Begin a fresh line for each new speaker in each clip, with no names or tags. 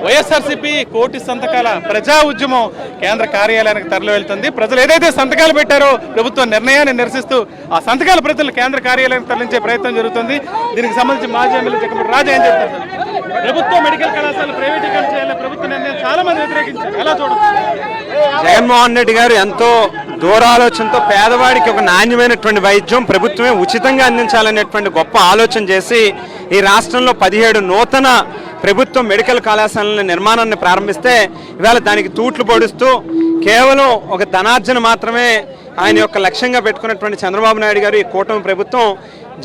వైఎస్ఆర్సీపీ కోటి సంతకాల ప్రజా ఉద్యమం కేంద్ర కార్యాలయానికి తరలి వెళ్తుంది. ప్రజలు ఏదైతే సంతకాలు పెట్టారో ప్రభుత్వ నిర్ణయాన్ని నిరసిస్తూ ఆ సంతకాల ప్రజలు కేంద్ర కార్యాలయానికి తరలించే ప్రయత్నం జరుగుతుంది. దీనికి సంబంధించి మాజీ ఎమ్మెల్యే జగన్మోహన్ రాజు ఏం చెప్తారు? ప్రభుత్వ మెడికల్ కళాశాల ప్రైవేటీకరణ చేయాలని ప్రభుత్వ నిర్ణయం చాలా మంది వ్యతిరేకించారు. ఎలా చూడొచ్చు?
జగన్మోహన్ రెడ్డి గారు ఎంతో దూరాలోచనతో పేదవాడికి ఒక నాణ్యమైనటువంటి వైద్యం ప్రభుత్వమే ఉచితంగా అందించాలనేటువంటి గొప్ప ఆలోచన చేసి ఈ రాష్ట్రంలో 17 నూతన ప్రభుత్వ మెడికల్ కళాశాలల నిర్మాణాన్ని ప్రారంభిస్తే ఇవాళ దానికి తూట్లు పొడుస్తూ కేవలం ఒక ధనార్జన మాత్రమే ఆయన యొక్క లక్ష్యంగా పెట్టుకున్నటువంటి చంద్రబాబు నాయుడు గారు ఈ కూటమి ప్రభుత్వం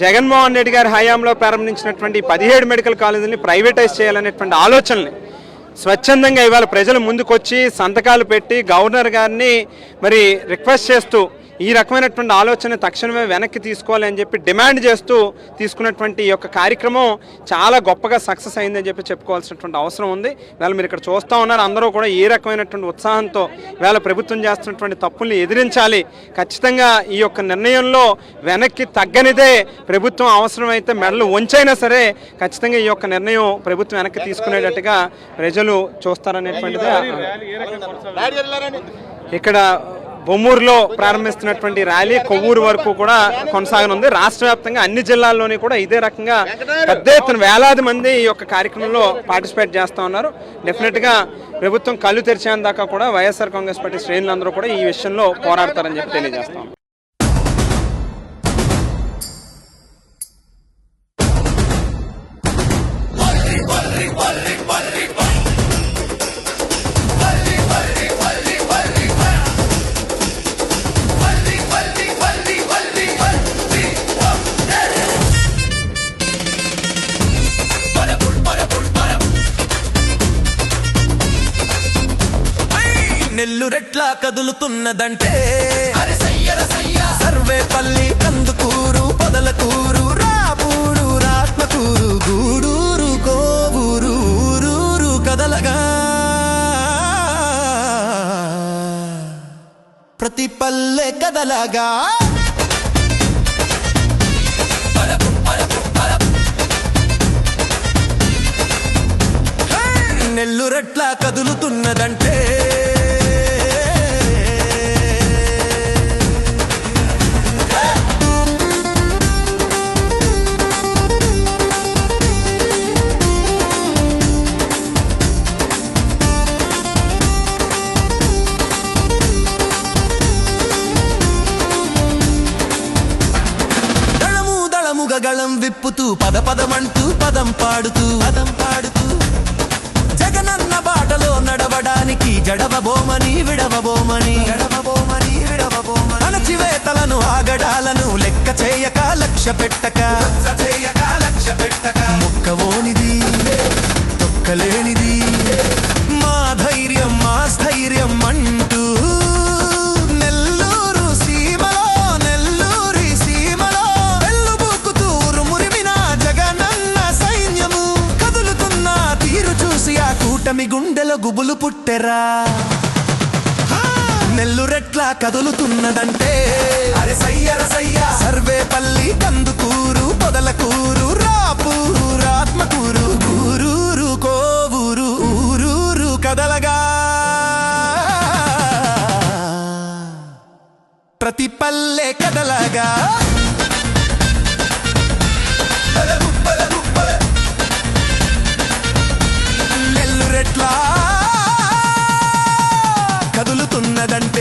జగన్మోహన్ రెడ్డి గారి హయాంలో ప్రారంభించినటువంటి 17 మెడికల్ కాలేజీని ప్రైవేటైజ్ చేయాలనేటువంటి ఆలోచనల్ని స్వచ్ఛందంగా ఇవాళ ప్రజలు ముందుకొచ్చి సంతకాలు పెట్టి గవర్నర్ గారిని మరి రిక్వెస్ట్ చేస్తూ ఈ రకమైనటువంటి ఆలోచన తక్షణమే వెనక్కి తీసుకోవాలి అని చెప్పి డిమాండ్ చేస్తూ తీసుకున్నటువంటి ఈ యొక్క కార్యక్రమం చాలా గొప్పగా సక్సెస్ అయిందని చెప్పి చెప్పుకోవాల్సినటువంటి అవసరం ఉంది. ఇవాళ మీరు ఇక్కడ చూస్తూ ఉన్నారు, అందరూ కూడా ఏ రకమైనటువంటి ఉత్సాహంతో ఇవాళ ప్రభుత్వం చేస్తున్నటువంటి తప్పుల్ని ఎదిరించాలి, ఖచ్చితంగా ఈ యొక్క నిర్ణయంలో వెనక్కి తగ్గనిదే ప్రభుత్వం, అవసరమైతే మెడలు వంచైనా సరే ఖచ్చితంగా ఈ యొక్క నిర్ణయం ప్రభుత్వం వెనక్కి తీసుకునేటట్టుగా ప్రజలు చూస్తారనేటువంటిది. ఇక్కడ బొమ్మూరులో ప్రారంభిస్తున్నటువంటి ర్యాలీ కొవ్వూరు వరకు కూడా కొనసాగనుంది. రాష్ట్ర వ్యాప్తంగా అన్ని జిల్లాల్లోని కూడా ఇదే రకంగా పెద్ద ఎత్తున వేలాది మంది ఈ యొక్క కార్యక్రమంలో పార్టిసిపేట్ చేస్తూ ఉన్నారు. డెఫినెట్గా ప్రభుత్వం కళ్ళు తెరిచేంత దాకా కూడా వైఎస్ఆర్ కాంగ్రెస్ పార్టీ శ్రేణులందరూ కూడా ఈ విషయంలో పోరాడతారని చెప్పి తెలియజేస్తాం.
నెల్లురెట్లా కదులుతున్నదంటే సర్వేపల్లి, కందుకూరు, పొదలకూరు, రాపూరు, రాత్మకూరు, గూడూరు, కోవూరు, ఊరూరు కదలగా ప్రతి పల్లె కదలగా నెల్లురెట్లా కదులుతున్నదంటే గళం విప్పుతూ పదమంటూ పదం పాడుతూ జగనన్న బాటలో నడవడానికి జడవబోమని విడవబోమని అణచివేతలను ఆగడాలను లెక్క చేయక లక్ష్య పెట్టక మొక్కవోనిది తొక్కలేనిది మా ధైర్యం మా స్థైర్యం అంటూ కూటమి గుండెలో గుబులు పుట్టెరా. నెల్లురెట్లా కదులుతున్నదంటే సర్వేపల్లి, కందుకూరు, పొదలకూరు, రాపూరు, రాత్మకూరు, గూరూరు, కోవూరు, ఊరూరు కదలగా ప్రతి పల్లె కదలగా నెల్లురెట్లా కదులుతున్నదంటే